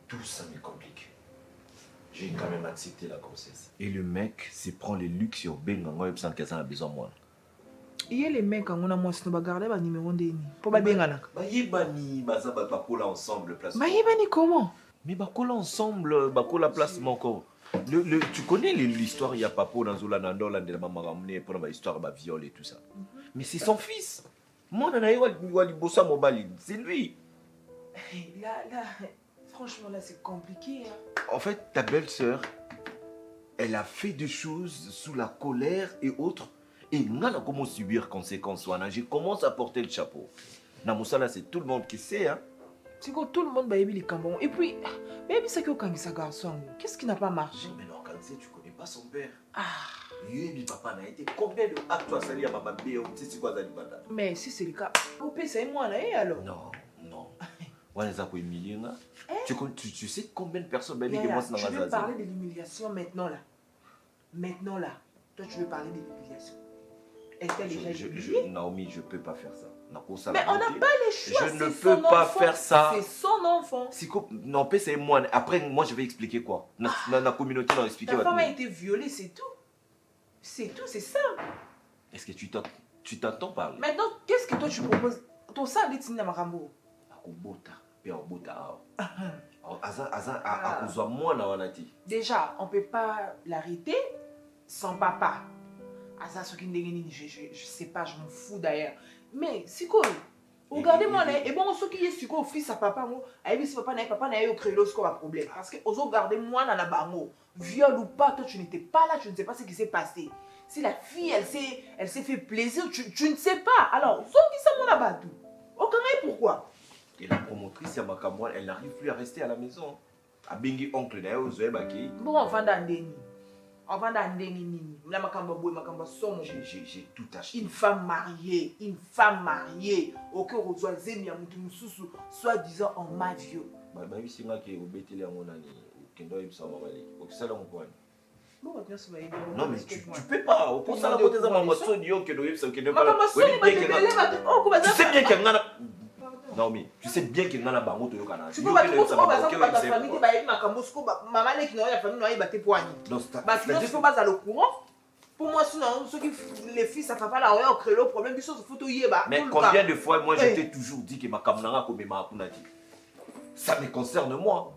Tout ça me complique. J'ai quand même accepté la grossesse. Et le mec se prend les luxes sur Bengango et sans qu'il a besoin de moi. Il y a les mecs quand on a moi si nous garder le numéro d'Eni. Pour pas bien là. Bah yebani, baza bakola ensemble place. Bah yebani comment? Mais bakola ensemble, bakola place encore. Tu connais l'histoire, il y a Papo dans Zola Nandola de la maman ramenée pour l'histoire de viol et tout ça. Mais c'est son fils. Moi, c'est lui. Là, franchement, là, c'est compliqué. Hein. En fait, ta belle-sœur, elle a fait des choses sous la colère et autres. Et nous, on commence à subir conséquences. Je commence à porter le chapeau. Namusala, c'est tout le monde qui sait. Hein. C'est que tout le monde va aimer les cambons. Et puis, même c'est que quand ça garçon, qu'est-ce qui n'a pas marché? Mais non, quand tu connais pas son père. Ah. Oui, papa n'a été combien de actes tu as sali à ma maman? C'est quoi ça? Mais si c'est le cas, au pire, c'est moi là, alors. Non. Ouais, ça peut humilier, là. Tu sais combien de personnes tu veux parler de l'humiliation maintenant là. Toi, tu veux parler de l'humiliation. Est-elle déjà humiliée? Naomi, je peux pas faire ça. Mais on n'a pas les choix. Je ne peux pas faire ça. C'est son enfant. Non, c'est moi. Après, moi, je vais expliquer quoi. La communauté va expliquer. Ta femme a été violée, c'est tout. C'est tout, c'est ça. Est-ce que tu t'entends parler? Maintenant, qu'est-ce que toi tu proposes? Ton sang est dans ma rambo. Déjà, on ne peut pas l'arrêter sans papa. Je sais pas, je m'en fous d'ailleurs. Mais si quoi? Regardez-moi, et bon, ceux qui est au fils à papa, papa n'a eu créé un problème. Parce que regardez-moi dans la bango. Viol ou pas, toi tu n'étais pas là, tu ne sais pas ce qui s'est passé. Si la fille, elle s'est fait plaisir, tu ne sais pas. Alors, ceux qui sont là bas tout. Aucun pourquoi? Et la promotrice, elle n'arrive plus à rester à la maison. A bengi oncle d'ailleurs, bon, on va dans des nids. On va dans des nids. J'ai tout acheté. Une femme mariée. Au cœur aux oiseaux, soi-disant en ma vieux. Non, mais tu peux pas. Au cours de la côté de ma moisson, tu sais bien qu'il y a non, mais tu sais bien qu'il y a un bango de l'Okana. Tu peux pas te faire ta famille, tu vas ma camosco, maman qui n'a pas famille, va te poigner. Bah, tu ne peux pas aller au courant. Pour moi, sinon, ceux qui les fils, ça ne fait pas la rien, on crée le problème, ils sont photo yéba. Mais combien de fois, moi, je t'ai toujours dit que ma camnara comme ma dit. Ça me concerne moi.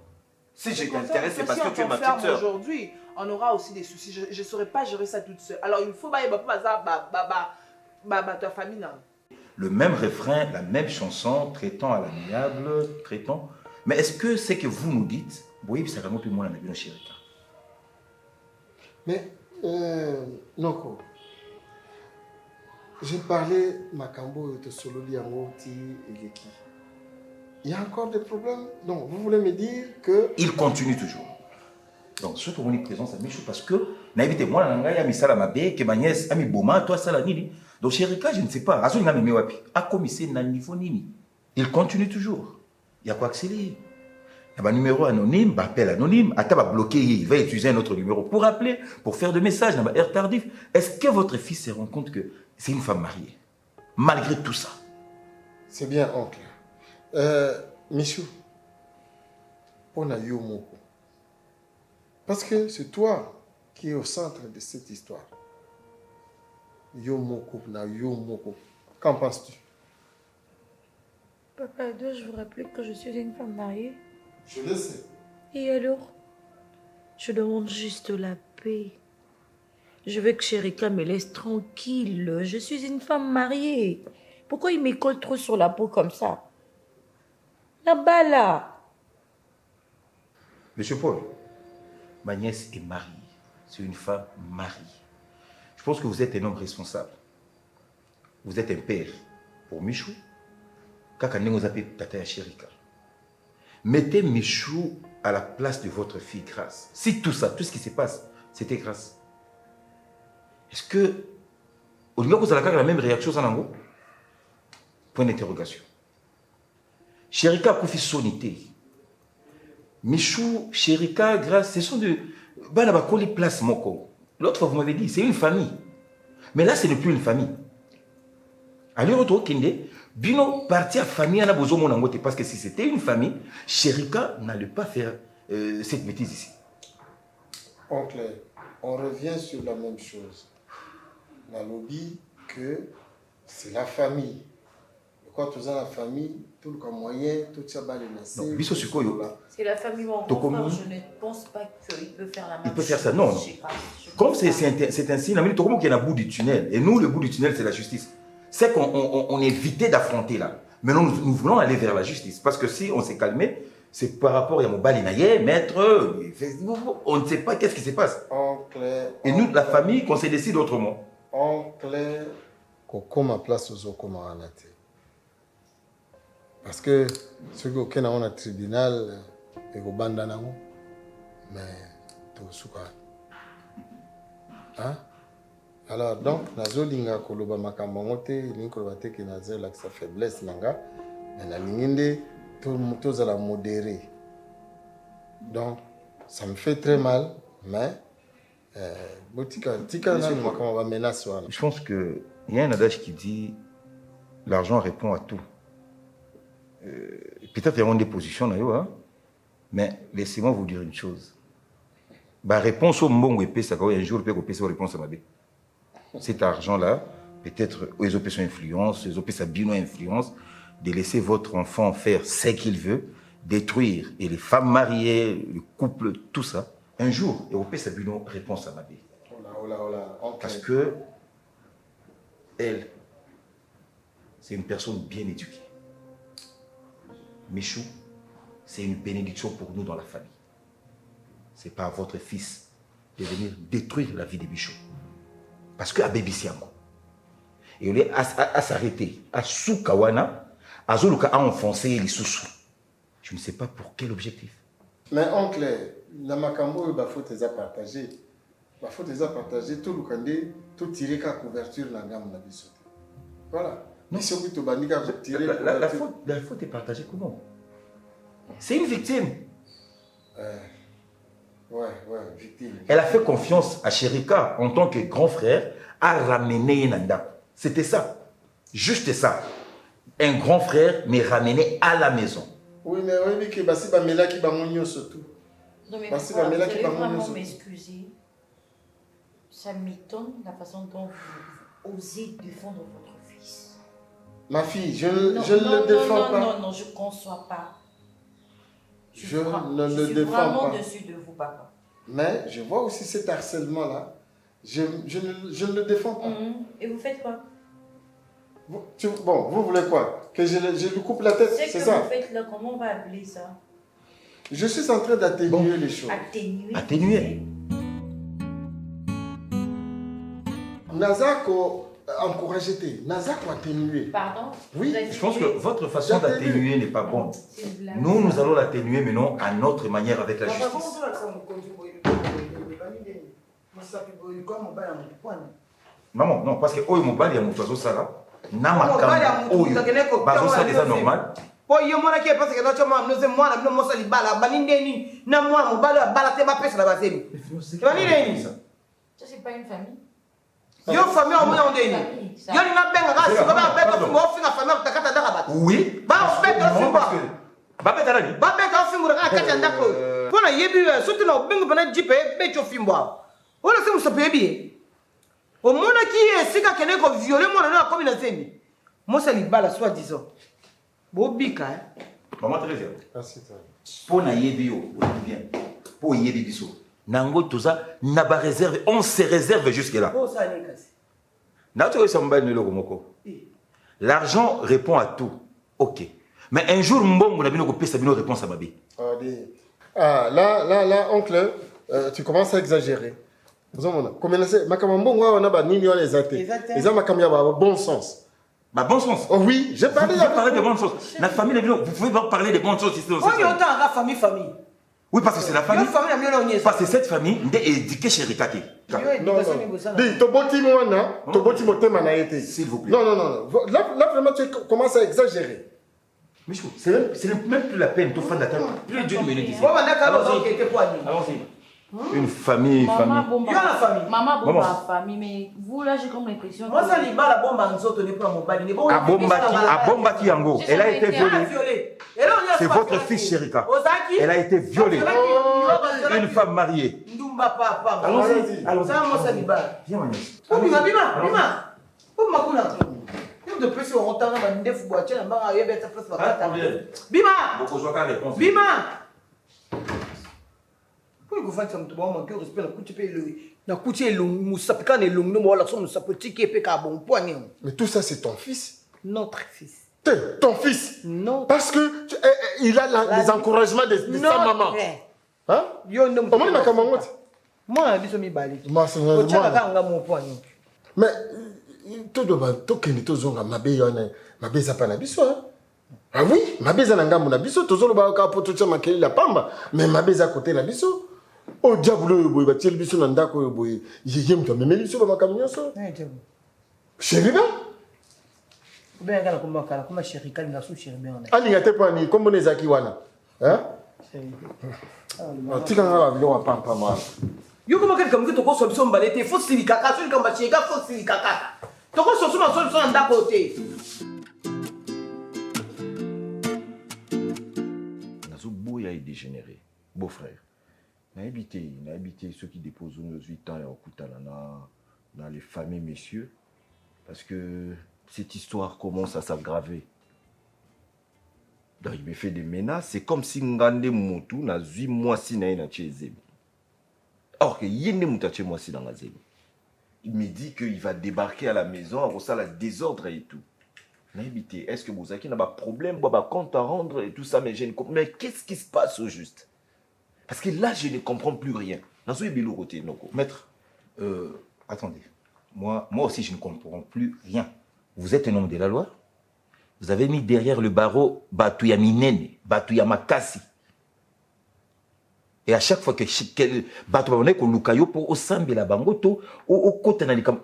Si je t'intéresse, c'est parce que tu es ma petite sœur. Aujourd'hui, on aura aussi des soucis. Je ne saurais pas gérer ça toute seule. Alors, il faut ta famille. Le même refrain, la même chanson, traitant à l'amiable, traitant. Mais est-ce que c'est que vous nous dites, oui, ça vraiment plus moins la chérie. Mais, Noko, j'ai parlé Makambo de Sololi Angoti et Leki. Il y a encore des problèmes. Donc, vous voulez me dire que... Il continue toujours. Donc, surtout on est présent à Michou parce que, n'invitez moi, il y a mis ça à ma bé, que ma nièce a mis Boma, toi, ça, la nini. Donc, Chérika, je ne sais pas. Razo, il a mis Wapi. A commissaire dans le niveau nini. Il continue toujours. Il y a quoi que c'est lui. Il y a un numéro anonyme, un appel anonyme. Attends, va bloquer, il va utiliser un autre numéro pour appeler, pour faire des messages, dans air tardif. Est-ce que votre fils se rend compte que c'est une femme mariée? Malgré tout ça. C'est bien, oncle. Michou, on a eu Moko. Parce que c'est toi qui es au centre de cette histoire. Yomoko, na Yomoko. Qu'en penses-tu? Papa, dois-je vous rappeler que je suis une femme mariée? Je le sais. Et alors? Je demande juste la paix. Je veux que Chérika me laisse tranquille. Je suis une femme mariée. Pourquoi il me colle trop sur la peau comme ça? Là-bas, là. Monsieur Paul, ma nièce est mariée. C'est une femme mariée. Je pense que vous êtes un homme responsable. Vous êtes un père pour Michou. Kaka vous appelez Tata Chérika. Mettez Michou à la place de votre fille Grâce. Si tout ça, tout ce qui se passe, c'était Grâce. Est-ce que au niveau vous avez la même réaction en ango? Point d'interrogation. Chérika a confié sonité. Michou, Chérika, Grâce, ce sont de Banabakoli place Moko. L'autre fois, vous m'avez dit, c'est une famille. Mais là, ce n'est plus une famille. Allez, retour, Kinde, Bino, parti à famille, on a besoin de mon angote. Parce que si c'était une famille, Chérika n'allait pas faire cette bêtise ici. Oncle, on revient sur la même chose. La lobby que c'est la famille. Quand tu as la famille, tout le moyen, tout ça va le laisser. Non, Bisso Sukoyo. C'est la famille mon frère, je ne pense pas qu'il peut faire la même chose. Il peut faire ça, non. Comme c'est un signe, il y a un bout du tunnel. Et nous, le bout du tunnel, c'est la justice. C'est qu'on évitait d'affronter là. Maintenant, nous voulons aller vers la justice. Parce que si on s'est calmé, c'est par rapport à mon balinaye, maître, on ne sait pas qu'est-ce qui se passe. Oncle, et nous, la famille, qu'on se décide autrement. Oncle, qu'on ma place aux autres comme en a. Parce que ceux qui ont un tribunal, ils ont bandana, mais tout souka. Hein? Alors donc, nazolinga koloba makambangote, linkolobate ki nazel ak sa faiblesse nanga, mais na linginde tout à la modérer. Donc, ça me fait très mal, mais je pense qu'il y a un adage qui dit l'argent répond à tout. Peut-être qu'il y a des positions, hein? Mais laissez-moi vous dire une chose. La réponse au bon épée, ça un jour peut couper sa réponse à ma bé. Cet argent-là, peut-être les OP sont influence, les OP sont influence, de laisser votre enfant faire ce qu'il veut, détruire, et les femmes mariées, le couple, tout ça. Un jour, les OP sont réponse à ma bé. Okay. Parce que elle, c'est une personne bien éduquée. Michou, c'est une bénédiction pour nous dans la famille. Ce n'est pas à votre fils de venir détruire la vie de Michou. Parce que à Baby Siamo, et on est à s'arrêter, à Soukawana, à Zoluka à enfoncer les sous-sous. Je ne sais pas pour quel objectif. Mais oncle, la Makambo, il faut te partager. Il faut te partager tout le candé, tout tirer la couverture dans la gamme de Bissot. Voilà. Non. Si on peut te tirer la faute est partagée comment? C'est une victime. Ouais, victime. Elle a fait confiance à Chérika en tant que grand frère à ramener Nanda. C'était ça. Juste ça. Un grand frère m'est ramené à la maison. Oui, mais oui, que basi bamela qui bamonio surtout. Non, mais Parce que pourquoi la Mela vous qui allez va mourir vraiment surtout. m'excuser. Ça m'étonne la façon dont vous osez défendre votre fils. Ma fille, je Non, ne non, le défends non, pas. non, je ne conçois pas. Je ne je le suis défends vraiment pas. dessus de vous, papa. Mais je vois aussi cet harcèlement-là. Je ne le défends pas. Et vous faites quoi? Vous voulez quoi? Que je lui coupe la tête, C'est c'est que ça? vous faites là, comment on va appeler ça? Je suis en train d'atténuer les choses. Atténuer. Atténuer. Nazako encouragé, Nazako atténué. Pardon? Oui, Vous avez Je pense que tué. votre façon d'atténuer n'est pas bonne. C'est une blague. Nous allons l'atténuer maintenant à notre manière avec la justice. Maman, non, parce que Oyo Mobali ya mutu azosala na makambo oyo bazosala eza normal. po ye monaki epasi ke nocoma mnose mwana bino mosali bala bani ndeni na mwana mobali abala te bapesa na basemi bani ndeni Ça, c'est pas une famille. yo famille omoya ndeni yo linga benga ka siko babeta fimbo ofinga famille otakata ndaka bato Oui. babeta fimbo Babeta nani? babeta ofimbo kaka kati ya ndako mpo na yebi soki na obengi mpena jipe ebeti ofimbo awa oyo se mosapo yebi ye omonaki ye esika kende koviole mwana no akomi na zemi mosali bala soit disant bobika Maman Thérèse. Merci, toi. Pour na yebi yo, bien. Pour yebi biso. Nango toza na ba réserve, on se réserve jusque là. osali kasi Nato yo samba ni loko moko. L'argent répond à tout. OK. Mais un jour mbongo na bino ko pesa bino réponse à babé. Ah, là, oncle, tu commences à exagérer. Vous avez commencé, ma camambon, on a nini les athées. Ils ont ma camia bon sens. Bah bon sens. Oh oui, j'ai parlé de bonnes choses. La famille, vous pouvez pas parler de bonnes choses ici. on y autant la famille. Oui, parce que c'est la famille. Yo famille na mio Parce que cette famille est éduquée chez Rikake. Non, non. Dis, toboti mwana, toboti motema na été. S'il vous plaît. Non. Là, vraiment, tu commences à exagérer. Michou, c'est même plus la peine, tout fan d'attendre. Plus d'une minute ici. Bon, allons-y. Une famille. Maman, bon, Yo la famille. Maman, bon, Maman. ma famille, mais vous là, j'ai comme l'impression. Moi, ça, liba la bombe en zoto n'est pas mon bali. Abombaki Yango. Elle a été violée. C'est votre fils, Chérika. Elle a été violée. Une femme mariée. Ndumba papa. Allons-y. Ça, moi, ça, liba. Viens, Magnès. Bima. Oh, ma couleur. Nous de plus, on entend un ndef boîtier, un bar à yébet, ça fait pas. Bima. Beaucoup de réponse. Bima. Pour que vous fassiez un peu de respect, la couche le. La couche est longue, moussapika est longue, nous, la somme, nous sapotiki et péka bon poignet. Mais tout ça, c'est ton fils. Notre fils. Ton fils. Non. Parce que il a les encouragements de sa maman. Hein? Yo non. Comment il m'a commandé? Moi, je suis bali. Moi, c'est Moi, vraiment. mon poignet. Mais tout le monde mabe za pa na biso. Ah oui, mabe za na ngambo na biso, tozolo ba ka poto tcha makeli la pamba, mais mabe za côté na biso. O diablo yo boy ba tiel biso na ndako yo boy. Yeye mto memeli biso ba makamyo so. Chéri ba? Ben ngala kuma chéri kali na su chéri ben. Ani ngate pa ni kombo ne zaki wana. Hein? Tika ngala bilo wa pampa mwana. Yo comment quelqu'un que toko so biso mbalete faut silika ka so kamba cheka faut silika ka. Toko so so na ndako te. Nazo boya est dégénéré. Beau-frère. Na habité ceux qui déposent nos 8 ans et okutana dans les familles messieurs parce que cette histoire commence à s'aggraver. Donc il me fait des menaces, c'est comme si ngande mutu na 8 mois si na chezemi. Or que yende mutache moi si dans la zemi. Il me dit qu'il va débarquer à la maison, à ça la désordre et tout. N'habité, est-ce que vous avez un problème, compte à rendre et tout ça, mais je ne comprends. Mais qu'est-ce qui se passe au juste? Parce que là, je ne comprends plus rien. Maître, attendez. Moi aussi, je ne comprends plus rien. Vous êtes un homme de la loi. Vous avez mis derrière le barreau Batuya Minene, Batuya Makasi. Et à chaque fois que pour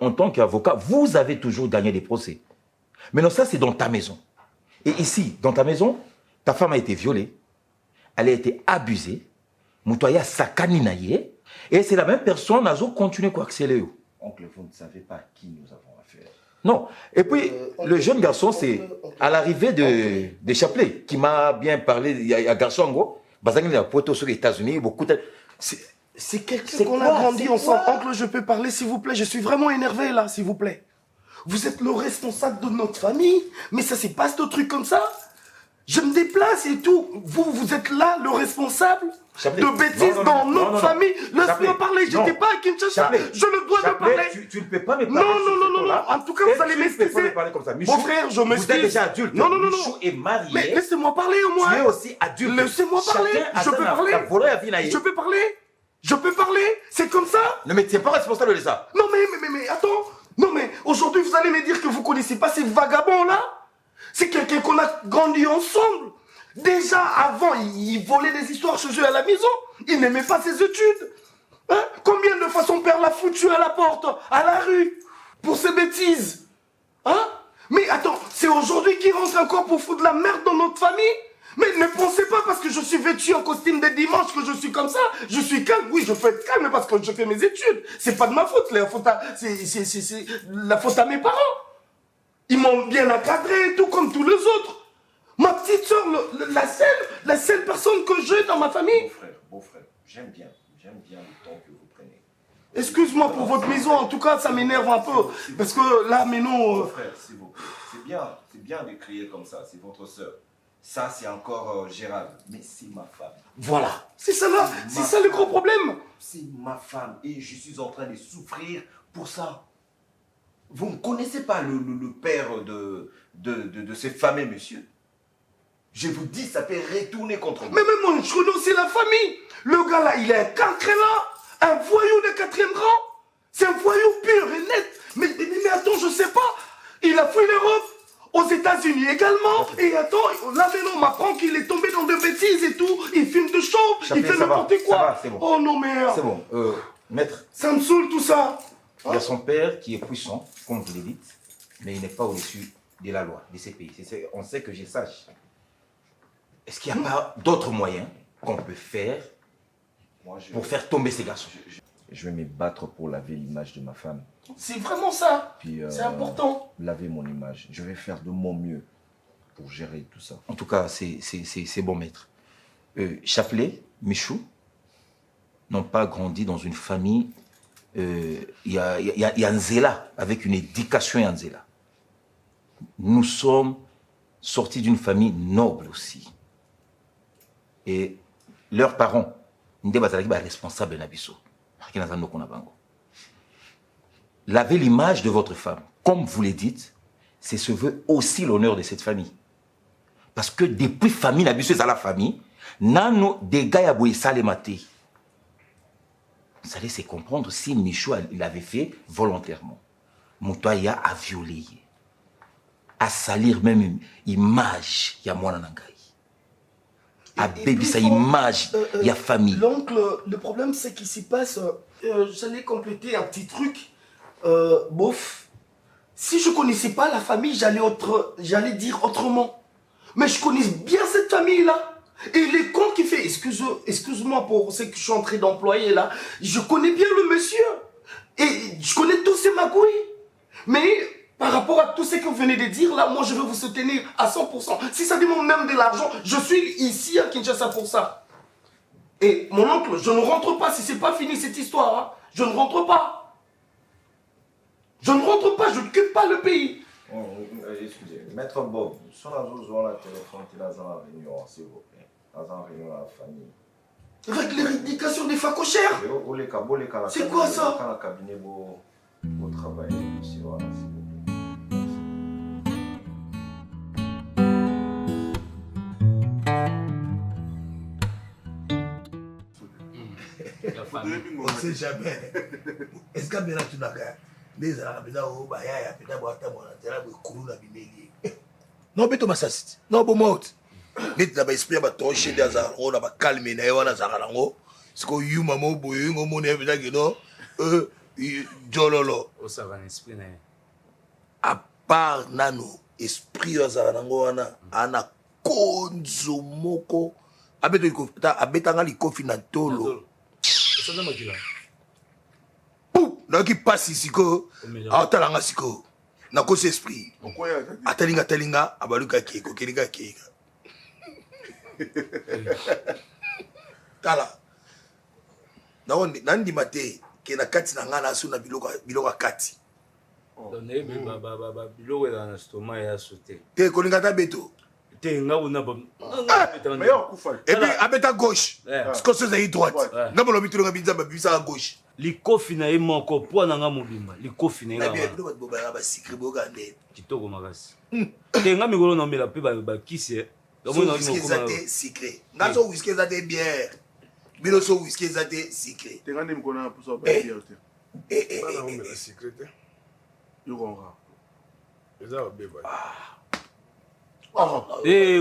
en tant qu'avocat, vous avez toujours gagné des procès. Maintenant, ça, c'est dans ta maison. Et ici, dans ta maison, ta femme a été violée, elle a été abusée, Mutoya sakani na ye. Et c'est la même personne, nazo continuer à accélérer. Oncle, vous ne savez pas à qui nous avons affaire. Non. Et puis, le jeune garçon, c'est à l'arrivée de Chapelet, qui m'a bien parlé. Il y a un garçon, en gros, basé dans Puerto sur les États-Unis, beaucoup de... C'est quelqu'un qu'on a grandi ensemble. Oncle, je peux parler, s'il vous plaît. Je suis vraiment énervé, là, s'il vous plaît. Vous êtes le responsable de notre famille, mais ça se passe de trucs comme ça. Je me déplace et tout. Vous êtes là, le responsable de bêtises dans notre famille. Laisse-moi parler, je n'étais pas à Kinshasa. Je le dois de parler. Tu ne peux pas me parler. Non. En tout cas, vous allez m'excuser. Mon frère, je m'excuse. Vous êtes déjà adulte. Non. Michou est marié. Mais laissez-moi parler au moins. Tu es aussi adulte. Laissez-moi parler. Je peux parler. Je peux parler. C'est comme ça. Non, mais tu n'es pas responsable de ça. Non, mais attends. Non, mais aujourd'hui, vous allez me dire que vous ne connaissez pas ces vagabonds-là. C'est quelqu'un qu'on a grandi ensemble. Déjà, avant, il volait des histoires chez eux à la maison. Il n'aimait pas ses études. Hein? Combien de fois son père l'a foutu à la porte, à la rue, pour ses bêtises? Hein? Mais attends, c'est aujourd'hui qu'il rentre encore pour foutre de la merde dans notre famille? Mais ne pensez pas parce que je suis vêtu en costume de dimanche que je suis comme ça. Je suis calme. Oui, je peux être calme parce que je fais mes études. C'est pas de ma faute. C'est la faute à mes parents. Ils m'ont bien encadré et tout comme tous les autres. Ma petite soeur, la seule personne que j'ai dans ma famille. Beau frère, j'aime bien le temps que vous prenez. Excuse-moi pour votre maison, en tout cas ça m'énerve un peu. Parce que là, mais non... Beau frère, s'il vous plaît, c'est bien de crier comme ça, c'est votre soeur. Ça, c'est encore gérable, mais c'est ma femme. Voilà, c'est ça là, c'est ça le gros problème. C'est ma femme et je suis en train de souffrir pour ça. Vous ne connaissez pas le père de ce fameux monsieur. Je vous dis, ça peut retourner contre moi. Mais mon chrono, c'est la famille. Le gars là, il est un cancréla, un voyou de 4e rang. C'est un voyou pur et net. Mais attends, je sais pas. Il a fui l'Europe, aux États-Unis également. Et attends, là maintenant, on m'apprend qu'il est tombé dans de bêtises et tout. Il filme de chauve, il fait n'importe quoi. Ça va, c'est bon. Oh non, merde. C'est bon. Maître, Ça me saoule tout ça. il y a son père qui est puissant, comme vous l'avez dit, mais il n'est pas au-dessus de la loi, de ces pays. On sait que je sache. Est-ce qu'il n'y a pas d'autres moyens qu'on peut faire pour faire tomber ces garçons? Je vais me battre pour laver l'image de ma femme. C'est vraiment ça. Puis, C'est important. Laver mon image. Je vais faire de mon mieux pour gérer tout ça. En tout cas, c'est bon, maître. Chapelet, Michou n'ont pas grandi dans une famille. Il y a un zéla, avec une éducation et un zéla. Nous sommes sortis d'une famille noble aussi. Et leurs parents, ils sont responsables de Nabiso. Lavez l'image de votre femme. Comme vous le dites, c'est ce veut aussi l'honneur de cette famille. Parce que depuis famille, Nabiso est à la famille, nano des gars à Salemate. Vous allez se comprendre si Michou l'avait fait volontairement. Moutoya a violé, à salir même image, il y a moi nangai. À baby sa image, il y a famille. L'oncle, le problème c'est qu'il s'y passe, j'allais compléter un petit truc, bof. Si je connaissais pas la famille, j'allais dire autrement. Mais je connais bien cette famille-là. Et les cons qui fait, excuse-moi pour ce que je suis en train d'employer là, je connais bien le monsieur. Et je connais tous ces magouilles. Mais par rapport à tout ce que vous venez de dire là, moi je veux vous soutenir à 100%. Si ça demande même de l'argent, je suis ici à Kinshasa pour ça. Et mon oncle, je ne rentre pas si c'est pas fini cette histoire. Hein. Je ne rentre pas. Je ne rentre pas, je ne quitte pas le pays. Excusez, Maître Bob, sur la téléphone, tu as une réunion, s'il vous plaît. Tu as une réunion à la famille. Avec les rédications des facochères. C'est quoi ça? Quand le cabinet au travail, s'il vous plaît. On ne sait jamais. Est-ce que bien tu n'as qu'à les arabes au baya et puis d'abord tu as non mais Thomas assist non bon mot nit na ba esprit ba to chez des on na ba calme na wana zakarango ce que you mamo boyo ngomo ne bi dagino jololo o ça va esprit na à part nano esprit zakarango wana ana konzo moko abetanga likofi na tolo nayoki pasi sikoyo aotalanga sikoyo nakosi esprit atalinga abaluka keko kelinga keka tala nandima te ke na kati na nga naso na biloko ya kati biloko ezala na stoma ya so te kolinga ta beto te nga bona epuis abeta gauche sikoso ezali droite nga balobi tolonga binzambe babibisaka gauche likofi na ye moko mpo na nga mobimba likofi na ye bato basikre boyoka ndene kitoko makasi te nga mikolo naomela mpe bakisi wiski eza te secret nga so wiski eza te bière bino so wiski eza te secret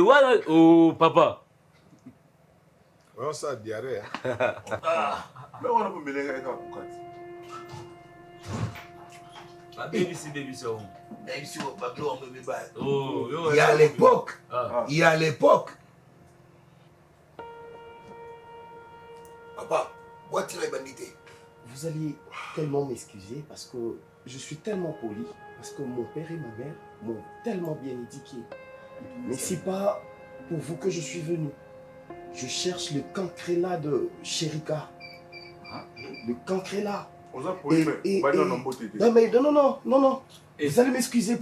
wana o papa ça diarrhée. Mais on a pas mêlé avec un il y a l'époque papa voiture bandité. Vous allez tellement m'excuser parce que je suis tellement poli, parce que mon père et ma mère m'ont tellement bien éduqué. Mais c'est pas pour vous que je suis venu. Je cherche le cancréla de Chérika. Le cancréla. Non, mais non. Vous allez m'excuser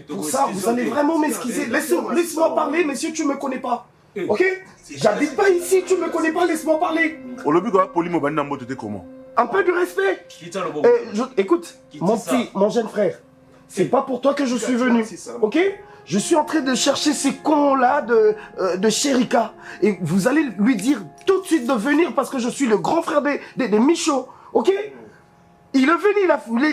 pour ça. Vous allez vraiment m'excuser. Laisse-moi parler, monsieur, tu ne me connais pas. Ok? J'habite pas ici, tu ne me connais pas, laisse-moi parler. Comment? Un peu de respect. Écoute, mon jeune frère, c'est pas pour toi que je suis venu. Ok? Je suis en train de chercher ces cons-là de Chérika. Et vous allez lui dire tout de suite de venir parce que je suis le grand frère des Michauds. Ok? Il est venu,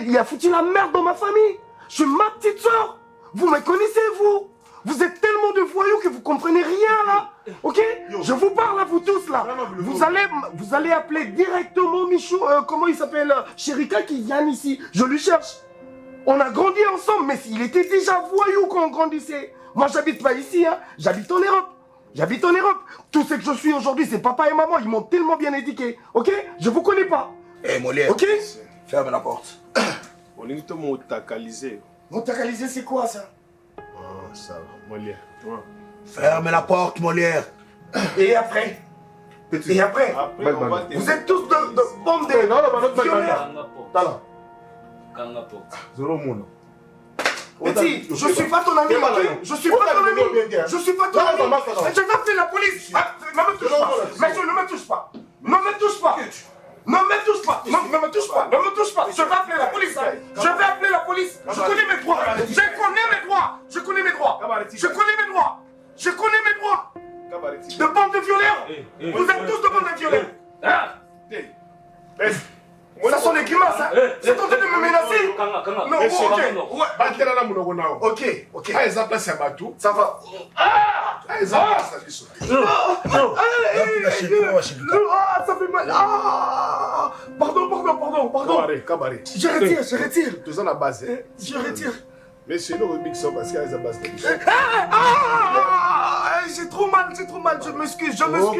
il a foutu la merde dans ma famille. Je suis ma petite soeur. Vous me connaissez, vous? Vous êtes tellement de voyous que vous comprenez rien là. Ok? Je vous parle à vous tous là. Vous allez appeler directement Michaud, comment il s'appelle? Chérika qui vient ici. Je lui cherche. On a grandi ensemble, mais il était déjà voyou quand on grandissait. Moi, j'habite pas ici, hein. J'habite en Europe. Tout ce que je suis aujourd'hui, c'est papa et maman. Ils m'ont tellement bien éduqué. Ok? Je vous connais pas. Eh, Molière. Ok? Ferme la porte. On est tout motacalisé. Motacalisé, c'est quoi ça? Oh, ça va, Molière. Ferme la porte, Molière. Et après? Et après? Vous êtes tous de bande de violeurs. Petit, je suis pas ton ami, ok? Je suis pas ton ami. Je vais appeler la police. Ne me touche pas. Monsieur, ne me touche pas. Ne me touche pas. Ne me touche pas. Ne me touche pas. Ne me touche pas. Je vais appeler la police. Je vais appeler la police. Je connais mes droits. Je connais mes droits. De bande de violeurs. Vous êtes tous de bande de violeurs. Ça sont des grimaces, hein? C'est en train de me menacer? Non, ok. Ça va. Ça fait mal. Pardon. Je retire. Je retire. Mais c'est le remix parce qu'il y a des bases de j'ai trop mal, je m'excuse. Non.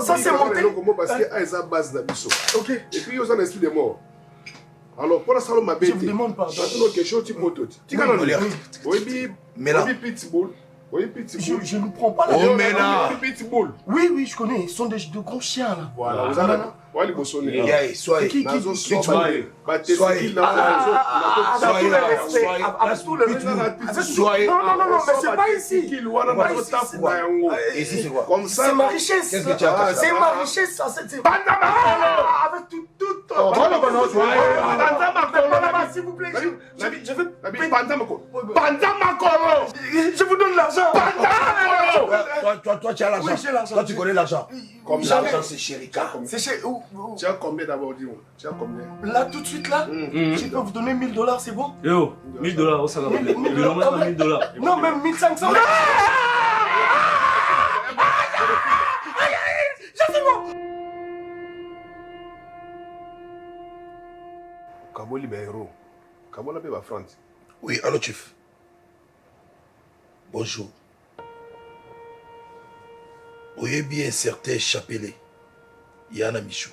Ça c'est monté. Parce qu'il y a des bases de Ok. Et puis il y a un esprit de mort. Alors pour la salle, ma bête. Je vous demande pardon. Quelque chose tu peux tout. Tu connais Molière. Oui, pitbull. Je ne prends pas la pitbull. Oui, je connais. Ils sont de gros chiens là. Voilà, vous allez. Soyez. Qui Soyez. Non, mais c'est pas ici. Ici, c'est quoi? Comme ça. C'est ma richesse. Qu'est-ce que tu as? C'est ma richesse. Avec tout. S'il vous plaît, je veux. Je vous donne l'argent. Toi, tu as l'argent. Oui, j'ai l'argent. Toi, tu connais l'argent. Comme l'argent, c'est Chérika. C'est chez. Tu as combien d'abord, dis-moi? Tu as combien? Là, tout de suite, là, je peux vous donner $1000, c'est bon? Yo, $1000, ça va. $1000. Non, même 1500. C'est bon. Kaboli est héros. Kaboli est France. Oui, allô, chef. Bonjour. Oyebi un certain Chapelet. Yana Michou.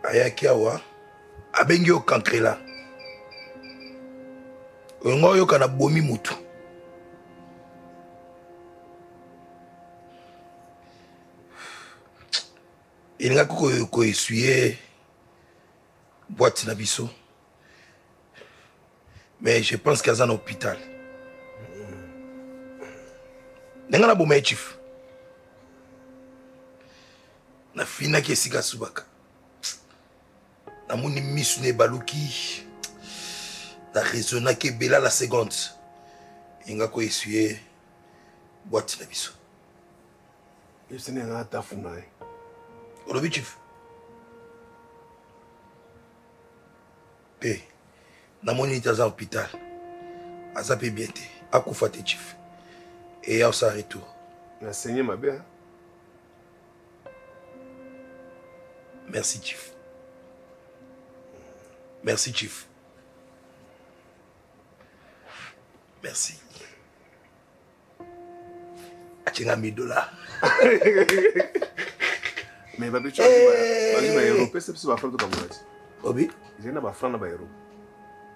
Ayaki awa. Abengi o Kankrela. Ongo yo kana bomi mutu. Il n'a ko essuyer boîte na biso. Mais je pense qu'il y a un hôpital. Nenga na boma chief. Na fina ki esika subaka. Na moni misu ne baluki. Na raisonna ke bela la seconde. Inga ko essuyer boîte na biso. Et ce n'est pas ta funa. Olobi chief. Pe. Na moni taza hôpital. Aza pe bien te. Akufa te chief. Et il y a aussi un retour. Na saigné ma belle. Merci chief. Merci chief. Merci. Achinga $1000. Mais babi tu vas ba euro pesa pesa ba franc to kamona. Obi, Zena ba franc na ba euro.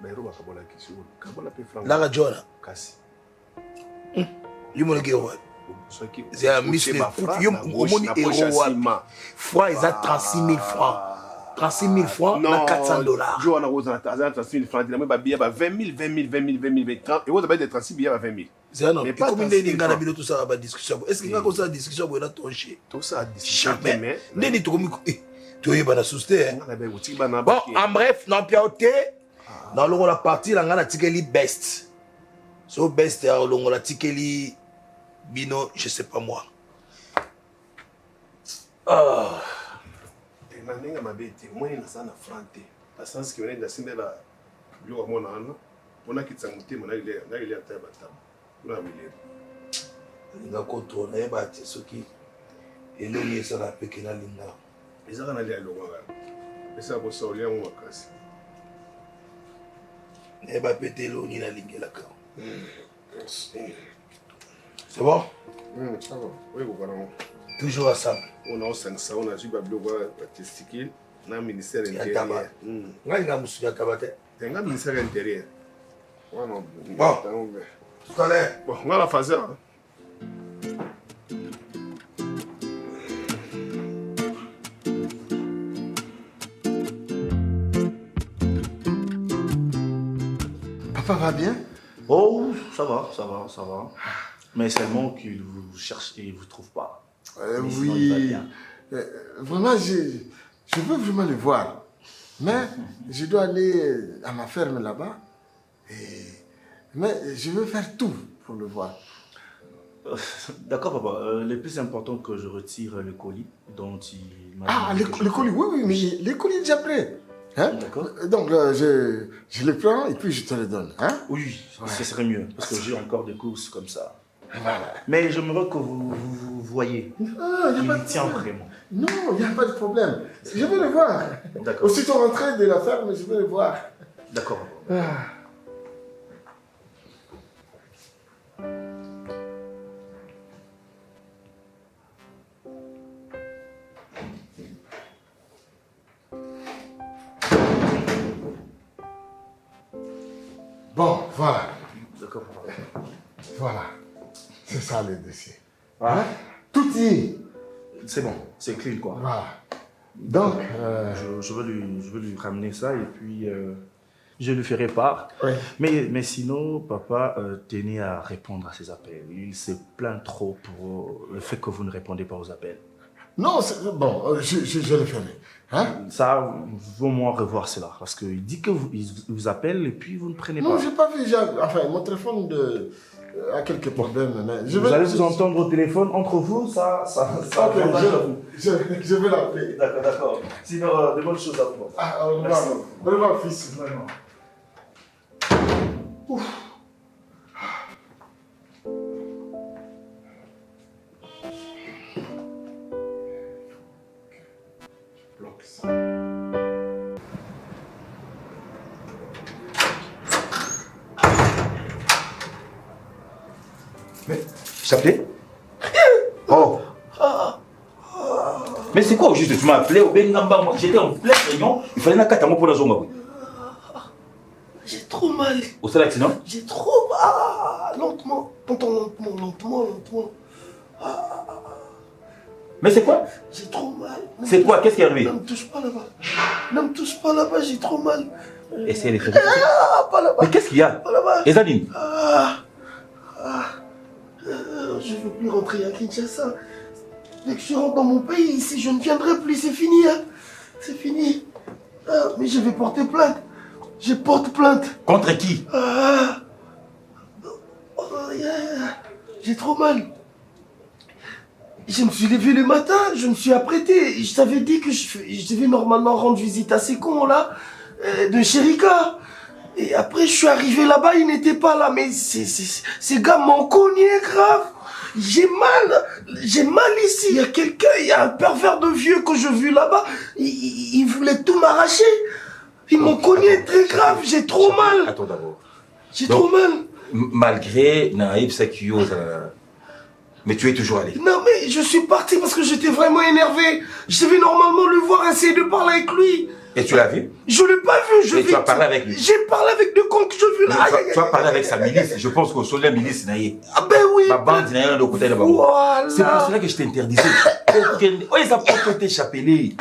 Ba euro ba kabola kisu. Kabola pe franc. la rajona. Kasi. Yumone gero. C'est un muscle. Yum omoni euro. Fois ils a 36 000 francs. 36 000 francs na $400. Jo na roza na 36 000 francs. Dina ba billet ba 20 000 30. Et vous avez des 36 billets à 20 000. C'est non. Et comme il est dans tout ça ba discussion. Est-ce qu'il y a comme ça discussion pour na tonché? Tout ça discussion. Jamais. Neni to komi tu es bana souster. Bon, en bref, non piaoté. Dans le la partie la ngana tikeli best. So best ya longo la tikeli bino, je sais pas moi. Ah. Na ninga mabeti, moi na sana frante. Parce que on est dans sindela bio mona ana. On a kitsa mutima na ile ata batam. Una milele. Linga koto na yeba te soki eloni esala pekela linga. Ezaka na lia longa. Esa ko so lia mo makasi. Neba pete eloni na lingela ka. C'est bon? Ça va. Oui, vous parlez. Toujours ensemble. On a 500, on a suivi le testicule dans le ministère intérieur. Nga musuka tabate. Dans le ministère intérieur. Bon. Tout à l'heure. Bon, on va la faire. Papa va bien? Oh, ça va, ça va, ça va. Mais seulement qu'il vous cherche et il ne vous trouve pas. Mais sinon, il va Oui. bien. Vraiment, je veux vraiment le voir. Mais je dois aller à ma ferme là-bas. Mais je veux faire tout pour le voir. D'accord, papa. Le plus important que je retire le colis dont il m'a Ah, dit le que je colis, oui, mais le colis est déjà prêt. Hein? D'accord. Donc, je le prends et puis je te le donne. Hein? Oui, ce serait mieux, parce que j'ai encore des courses comme ça. Voilà. Mais j'aimerais que vous voyez. Ah, Il me tient vraiment. Non, il n'y a pas de problème. Je vais le voir. D'accord. Aussitôt rentré de la ferme, je vais le voir. D'accord. Ah. Bon, voilà. D'accord. Voilà. C'est ça le dossier. Hein? Tout y est. C'est bon, c'est clean quoi. Voilà. Donc, je veux lui ramener ça et puis je lui ferai part. Oui. Mais sinon, papa tenait à répondre à ses appels. Il se plaint trop pour le fait que vous ne répondez pas aux appels. non, bon, je le ferai. Hein? Ça, vaut moins revoir cela. Parce qu'il dit que il vous appelle et puis vous ne prenez Non, pas. j'ai pas vu. Enfin, mon téléphone a quelques problèmes. Mais Vous allez vous entendre au téléphone entre vous, ça Ok, je vais l'appeler. D'accord, d'accord. Sinon, de bonnes choses à vous. Ah, au revoir. Merci. Au revoir, fils. Vraiment. Ouf. Bloque ça. Mais, Chapelet? Oh. Mais c'est quoi au juste? Tu m'as appelé au Bengamba, j'étais en pleine réunion, il fallait un katamo pour la zone. J'ai trop mal. Au seul accident? J'ai trop mal. Lentement. Lentement. Mais c'est quoi? J'ai trop mal. C'est quoi? Qu'est-ce qui est arrivé? Ne me touche pas là-bas. Ne me touche pas là-bas, j'ai trop mal. Essayez de faire. Pas là-bas. Mais qu'est-ce qu'il y a? Pas là-bas. Ezanine? Je ne veux plus rentrer à Kinshasa. Dès que je rentre dans mon pays, ici, je ne viendrai plus. C'est fini. Hein. C'est fini. Mais je vais porter plainte. Je porte plainte. Contre qui? J'ai trop mal. Je me suis levé le matin, je me suis apprêté. Je t'avais dit que je devais normalement rendre visite à ces cons là, de Chérika. Et après, je suis arrivé là-bas, ils n'étaient pas là. Mais ces gars m'ont cogné grave. J'ai mal ici. Il y a quelqu'un, il y a un pervers de vieux que je vis là-bas. Il voulait tout m'arracher. Ils m'ont cogné très grave, j'ai trop mal. Attends d'abord. J'ai trop mal. Malgré Naïb Sakio, mais tu es toujours allé. Non mais je suis parti parce que j'étais vraiment énervé. Je devais normalement le voir, essayer de parler avec lui. Et tu l'as vu? Je l'ai pas vu. Et tu as parlé avec lui? J'ai parlé avec deux cons que je vis là. Tu as parlé avec sa milice. Je pense qu'au sol de la milice, Naïb. Ah ben oui. Ma bande n'a rien de côté là-bas. Voilà. C'est pour cela que je t'interdisais. Oh, ils ont pototé Chapelet.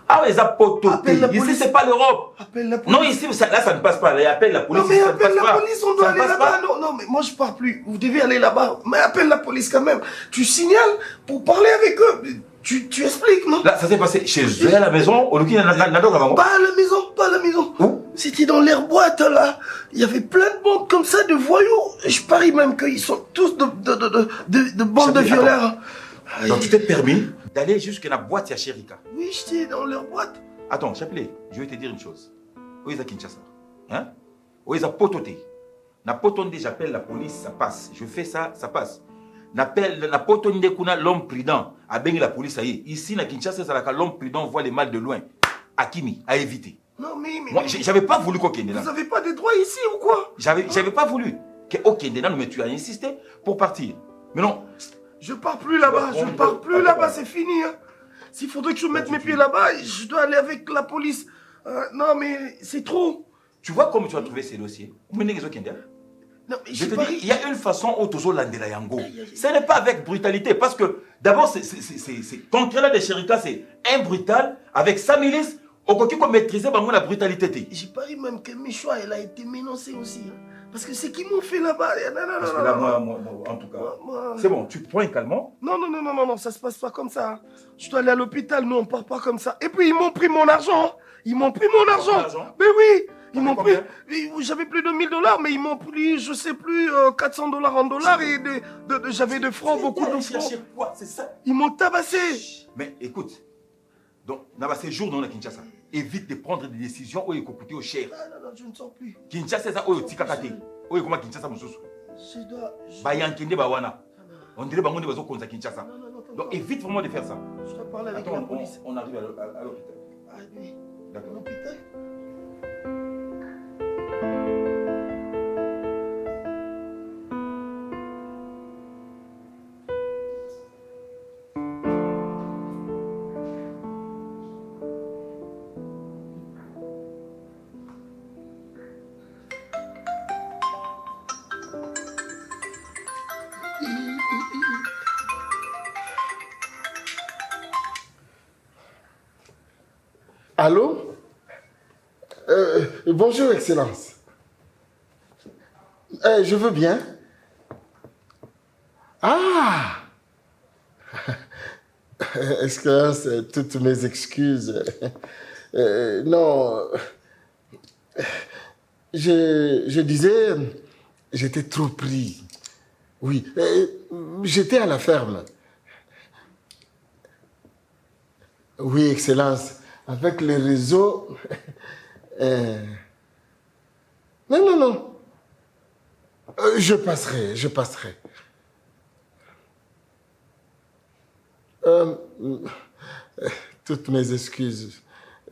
Ah, ils ont pototé. Ici, c'est pas l'Europe. Appelle la police. Non, ici, là, ça ne passe pas. Là, appelle la police. Non mais ça ne appelle passe la pas. police, on doit Ça ne aller passe là-bas. pas. Non mais moi je pars plus. Vous devez aller là-bas. Mais appelle la police quand même. Tu signales pour parler avec eux. Tu expliques, non? Là, ça s'est passé chez eux à la maison, au Luki Nado. Pas à la maison, pas à la maison. Où? C'était dans l'air boîte là. Il y avait plein de bandes comme ça, de voyous. Je parie même qu'ils sont tous de bandes de violeurs. Donc tu t'es permis d'aller jusqu'à la boîte à Chérika. Oui, j'étais dans leur boîte. Attends, Chapelet, je vais te dire une chose. Où est-ce Kinshasa? Hein? Où est-ce pototé? Na potonde, j'appelle la police, ça passe. Je fais ça, ça passe. N'appelle la potonde kuna l'homme prudent. A bengi la police, ça y est. Ici, na Kinshasa, c'est là que l'homme prudent voit les mal de loin. Akimi, à éviter. Non mais Moi, j'avais pas voulu qu'on kende là. vous avez pas des droits ici ou quoi? J'avais pas voulu que okende là, mais tu as insisté pour partir. Mais non. Je pars plus là-bas, je pars plus là-bas, c'est fini. Hein. S'il faudrait que je mette mes pieds là-bas, je dois aller avec la police. Non mais c'est trop. Tu vois comment tu as trouvé ces dossiers? Non mais je te dis, il y a une façon où tu as yango. Ce n'est pas avec brutalité, parce que d'abord, ton créla de Chérika, c'est un brutal avec sa milice. Au côté qu'on maîtrisait la brutalité. J'ai parié même que Michoua, elle a été menacée aussi. Hein. Parce que c'est qu'ils m'ont fait là-bas. Parce que là, moi, en tout cas, c'est bon, tu prends un calmant. Non, ça se passe pas comme ça. Hein. Je dois aller à l'hôpital, nous on part pas comme ça. Et puis ils m'ont pris mon argent. Hein. Ils m'ont pris mon argent. Mais oui, ils m'ont pris. J'avais plus de $1000, mais ils m'ont pris, je sais plus, $400 en dollars et j'avais de francs, beaucoup de francs. Quoi, c'est ça? Ils m'ont tabassé. Mais écoute, donc, dans ces jours dans la Kinshasa, évite de prendre des décisions où il faut coûter au cher. Non, je ne sors plus. Kinshasa, c'est ça, où il tikakate. Où il comment Kinshasa, mon sous. Je dois. Bayankende Bawana. On dirait que les gens contre Kinshasa. Donc évite vraiment de faire ça. Je dois parler avec Attends, la police. on arrive à l'hôpital. Ah oui. D'accord. L'hôpital. Allô? Bonjour, Excellence. Je veux bien. Ah! Excellence, toutes mes excuses. Non. Je disais, j'étais trop pris. Oui, j'étais à la ferme. Oui, Excellence. Avec les réseaux... Non. Je passerai. Toutes mes excuses.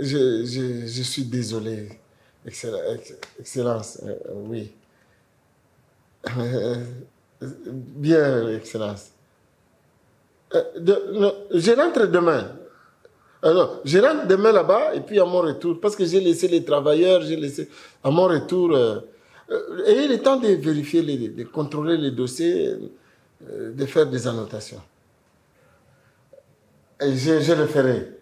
Je suis désolé. Excellence, oui. Bien, Excellence. Je rentre demain. Non, je rentre demain là-bas et puis à mon retour, parce que j'ai laissé les travailleurs, j'ai laissé à mon retour. Ayez le temps de vérifier, de contrôler les dossiers, de faire des annotations. Et je le ferai.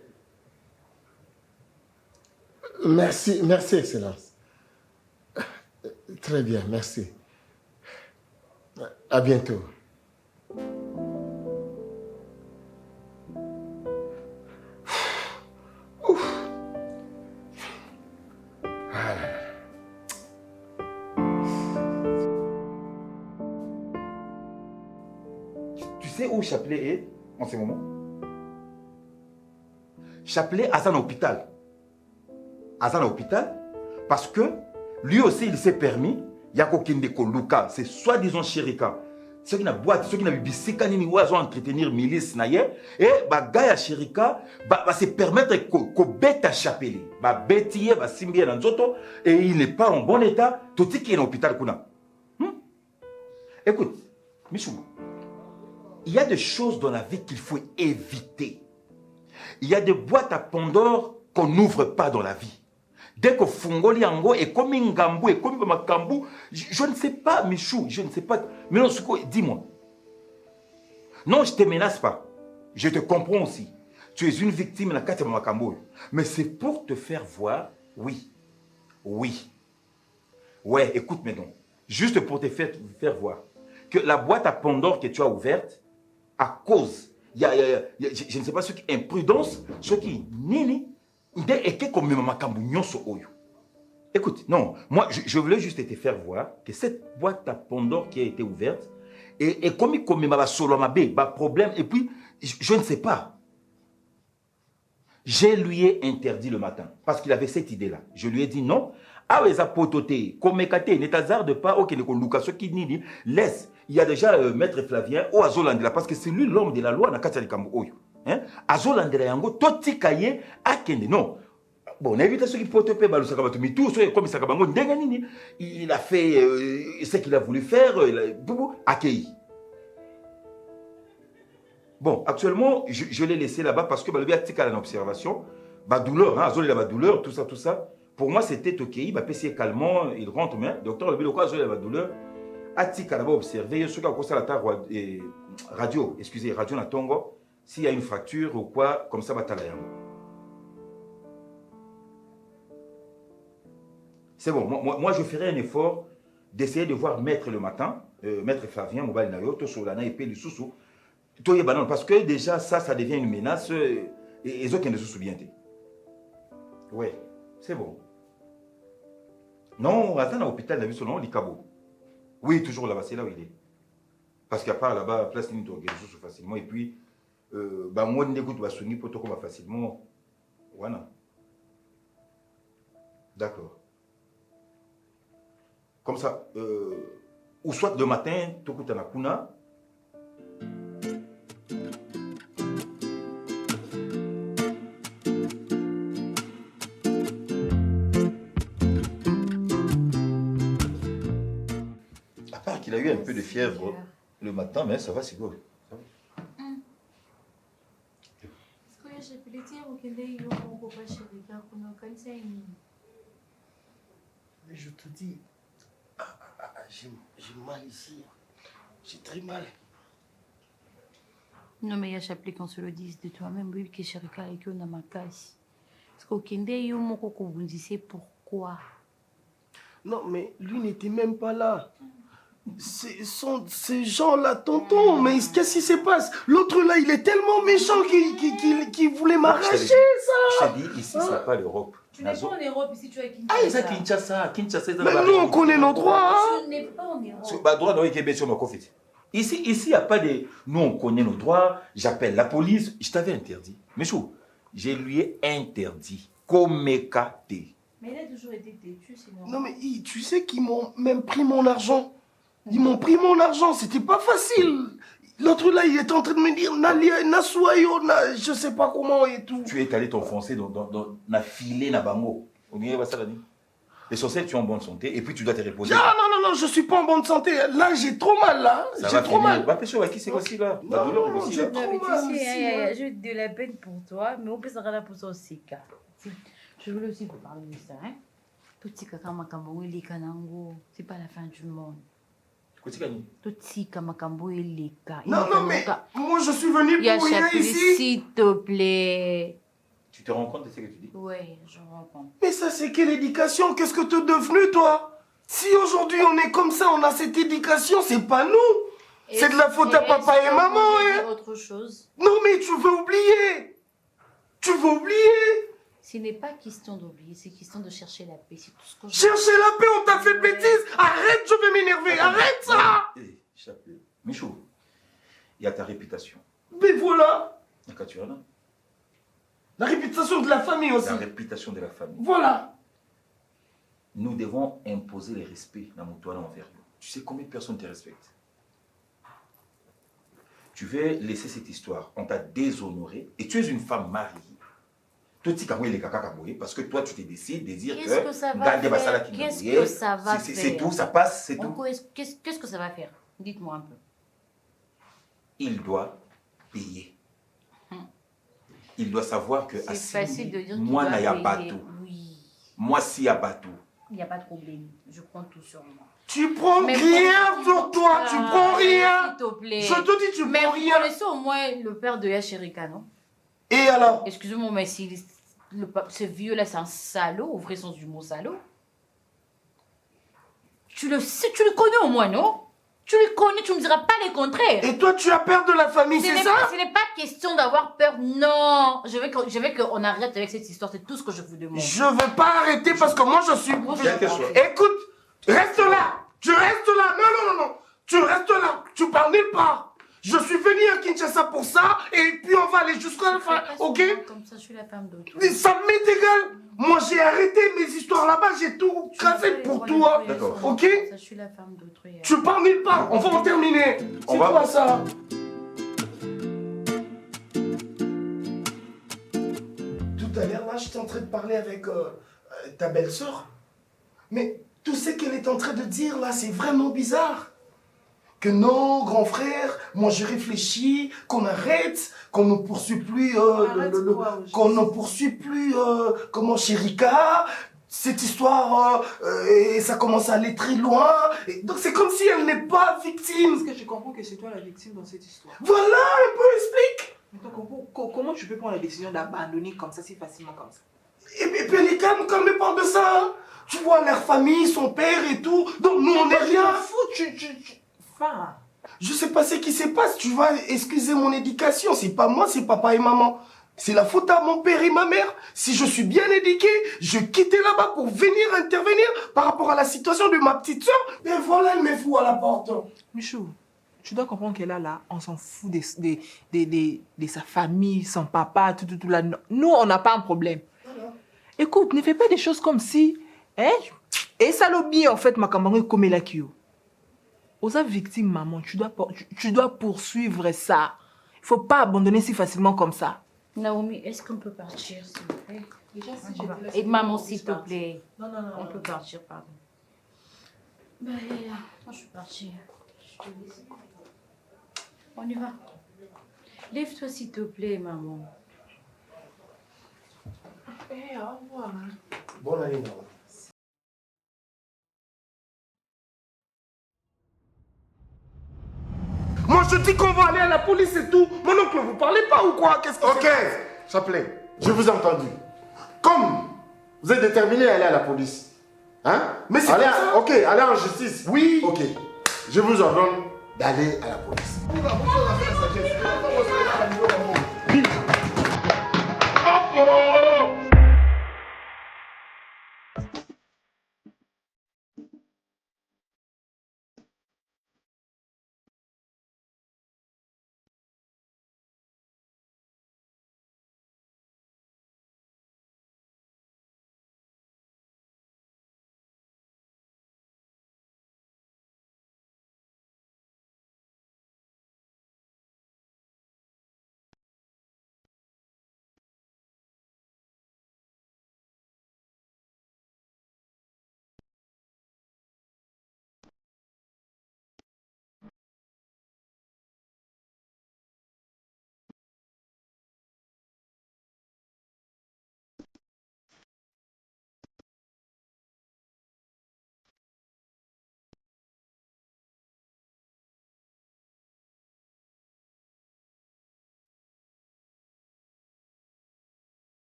Merci, merci, Excellence. Très bien, merci. À bientôt. Tu sais où Chapelet est en ce moment? Chapelet à son hôpital. À son hôpital, parce que lui aussi, il s'est permis, il y a aucun de Luka, c'est soi-disant Chérika. Ceux qui n'ont boîte, ceux qui n'ont bisika, ni oiseau entretenir milice, et Gaya Chérika va se permettre que bête à Chapelet, bêtier, simbier dans zoto, et il n'est pas en bon état, tout ce qui est en hôpital. Écoute, Michou, il y a des choses dans la vie qu'il faut éviter. Il y a des boîtes à Pandore qu'on n'ouvre pas dans la vie. Dès que Fungoli Ango est comme un gambou, et comme un gambou, je ne sais pas, Michou, je ne sais pas. Mais non, dis-moi. Non, je ne te menace pas. Je te comprends aussi. Tu es une victime de la carte de Makambo. Mais c'est pour te faire voir, oui. Oui. Ouais, écoute maintenant. Juste pour te faire voir que la boîte à Pandore que tu as ouverte, à cause, je ne sais pas ce qui est imprudence, ce qui nini, et que comme Makambo nyonso oyo. Écoute, non, moi je voulais juste te faire voir que cette boîte à Pandore qui a été ouverte, et comme il m'a solo ma problème, et puis je ne sais pas. Je lui ai interdit le matin parce qu'il avait cette idée-là. Je lui ai dit non. Ah, les apototés, comme Mekate, n'étazarde pas, ok, les Luka, ce qui dit, laisse. Il y a déjà Maître Flavien, au Azolandela, parce que c'est lui l'homme de la loi, dans Katia Kambo Oyo. Azolandela Yango, Toti Kaye, Akende. Non. Bon, on évite ceux qui peuvent te payer, mais tout, comme Sakabango, il a fait ce qu'il a voulu faire, accueilli. Bon, actuellement, je l'ai laissé là-bas parce que le a en observation, douleur, Azol la douleur, tout ça. Pour moi, c'était ok, il va passer calmement, il rentre, mais docteur, le quoi, Azol la douleur, Atika là-bas observé, ce qui a causé la radio, excusez, radio Natongo, s'il y a une fracture ou quoi, comme ça, c'est bon, moi je ferai un effort d'essayer de voir Maître le matin, Maître Flavien, Mobile Nayo, Tosolana et Pélu Soussou. Parce que déjà, ça devient une menace et les autres qui ne se souviennent. Ouais, c'est bon. Non, attends, à l'hôpital, on a vu son nom, Likabo. Oui, toujours là-bas, c'est là où il est. Parce qu'à part là-bas, place ligne, tu organises facilement. Et puis, moi, on écoute Bassouni pour te combattre facilement. Voilà. D'accord. Comme ça, ou soit le matin, tu écoutes à Kuna. À part qu'il a eu un peu de fièvre le matin, mais ça va, c'est cool. Mais je te dis, j'ai mal ici. J'ai très mal. Non, mais il y a Chapelet qu'on se le dise de toi-même, oui, que Chérika et que on a ma casse. Parce qu'au Kende, il y a un qu'on vous disait pourquoi. Non, mais lui n'était même pas là. Ces gens-là, tonton, mais qu'est-ce qui se passe? L'autre là, il est tellement méchant qu'il voulait m'arracher ça. Je t'ai dit, ici, ça n'a pas l'Europe. Tu n'es pas en Europe, ici tu es à Kinshasa. Ah, c'est Kinshasa. Kinshasa. Mais nous, on connaît nos droits. Tu n'es pas en Europe. Droit dans le sur ma conflit. Ici, il n'y a pas de... Nous, on connaît nos droits. J'appelle la police. Je t'avais interdit. Mais chou, je lui ai interdit. Komekate. Mais il a toujours été têtu, sinon. Non, mais tu sais qu'ils m'ont même pris mon argent. Ils m'ont pris mon argent. C'était pas facile. L'autre là, il était en train de me dire Nalia, Nasuayo, je sais pas comment et tout. Tu es allé t'enfoncer dans la filée, dans Bango. On dirait ça, la nuit. L'essentiel, tu es en bonne santé et puis tu dois te reposer. Ah, non, je suis pas en bonne santé. Là, j'ai trop mal, là. Ça J'ai va trop finir. mal. Bah, Pécho, qui c'est aussi là? La douleur est aussi j'ai là. trop Non, mais tu mal sais, aussi, j'ai de la peine pour toi, mais on peut s'en rendre pour ça aussi, car. Je voulais aussi vous parler de ça, hein. Tout ce que Kamakambo et les Kanango, c'est pas la fin du monde. Tout ce que Kamakambo et les Kanango. Non, mais moi, je suis venu pour rien ici. S'il te plaît. Tu te rends compte de ce que tu dis? Oui, je me rends compte. Mais ça, c'est quelle éducation? Qu'est-ce que tu es devenu, toi? Si aujourd'hui on est comme ça, on a cette éducation, c'est pas nous. C'est de la faute à papa et maman, hein. Autre chose. Non, mais tu veux oublier. Tu veux oublier. Ce n'est pas question d'oublier, c'est question de chercher la paix. C'est tout ce que je... Chercher la paix, on t'a fait de bêtises. Arrête, je vais m'énerver. Arrête ça. Hé, chapelet. Michou, il y a ta réputation. Mais voilà. D'accord, tu es là. La réputation de la famille aussi. La réputation de la famille. Voilà. Nous devons imposer le respect dans mon toit envers nous. Tu sais combien de personnes te respectent? Tu veux laisser cette histoire. On t'a déshonoré et tu es une femme mariée. Parce que toi, tu t'es décidé de dire Qu'est-ce que ça va faire? Qu'est-ce que ça va faire? C'est tout, ça passe, c'est tout. Qu'est-ce que ça va faire? Dites-moi un peu. Il doit payer. Il doit savoir que c'est facile de dire moi, il n'y a pas payer. tout. Oui. Moi, s'il n'y a pas tout. Il n'y a pas de problème. Je prends tout sur moi. Tu prends Mais rien sur toi, tu prends rien. S'il te plaît. Je te dis, tu Mais prends vous rien. connaissez au moins le père de Yachirika, non? Et alors? Excusez-moi, mais si ce vieux-là, c'est un salaud, au vrai sens du mot salaud. Tu le sais, tu le connais au moins, non? Tu le connais, tu ne me diras pas les contraires. Et toi, tu as peur de la famille, c'est ça? Ce n'est pas question d'avoir peur, non. Je veux qu'on arrête avec cette histoire, c'est tout ce que je vous demande. Je veux pas arrêter parce que moi, je suis... Écoute, reste là. Tu restes là. Non. Tu restes là. Tu pars nulle part. Je suis venu à Kinshasa pour ça et puis on va aller jusqu'à la fin, ok? Comme ça, je suis la femme d'autre. Ça m'est égal. Moi, j'ai arrêté mes histoires là-bas, j'ai tout cassé pour toi, ok? Ça, je suis la femme d'autre. Tu pars nulle part, on va en terminer. C'est quoi ça? Tout à l'heure, là, j'étais en train de parler avec ta belle-sœur. Mais tout ce qu'elle est en train de dire là, c'est vraiment bizarre. Que non, grand frère, moi je réfléchis, qu'on arrête, qu'on ne poursuit plus, qu'on ne poursuit plus, comment, Chérika, cette histoire, et ça commence à aller très loin. Et donc c'est comme si elle n'est pas victime. Parce que je comprends que c'est toi la victime dans cette histoire. Voilà, un peu explique. Mais comment tu peux prendre la décision d'abandonner comme ça, si facilement comme ça? Et puis elle est calme quand elle parle de ça. Hein. Tu vois leur famille, son père et tout, donc nous on n'est rien. Fou, Enfin. Je sais pas ce qui se passe, tu vas excuser mon éducation, c'est pas moi, c'est papa et maman. C'est la faute à mon père et ma mère. Si je suis bien éduqué, je quittais là-bas pour venir intervenir par rapport à la situation de ma petite soeur. Mais voilà, elle me fout à la porte. Michou, tu dois comprendre qu'elle là, on s'en fout de sa famille, son papa, tout là. Nous, on n'a pas un problème. Voilà. Écoute, ne fais pas des choses comme si... Hein? Et ça l'a bien, en fait, ma camarade comme la Kyo. Aux victimes, maman, tu dois poursuivre ça. Il ne faut pas abandonner si facilement comme ça. Naomi, est-ce qu'on peut partir, s'il vous plaît? Déjà, si et maman, s'il te plaît. Non. On peut partir, pardon. Ben, moi, je suis partie. On y va. Lève-toi, s'il te plaît, maman. Au revoir. Bonne année, maman. Moi, je dis qu'on va aller à la police et tout. Mon oncle, vous parlez pas ou quoi? Qu'est-ce que Ok, Chapelet, je vous ai entendu. Comme vous êtes déterminé à aller à la police, hein? Mais c'est allez, ok, allez en justice. Oui. Ok, je vous ordonne d'aller à la police. Oh,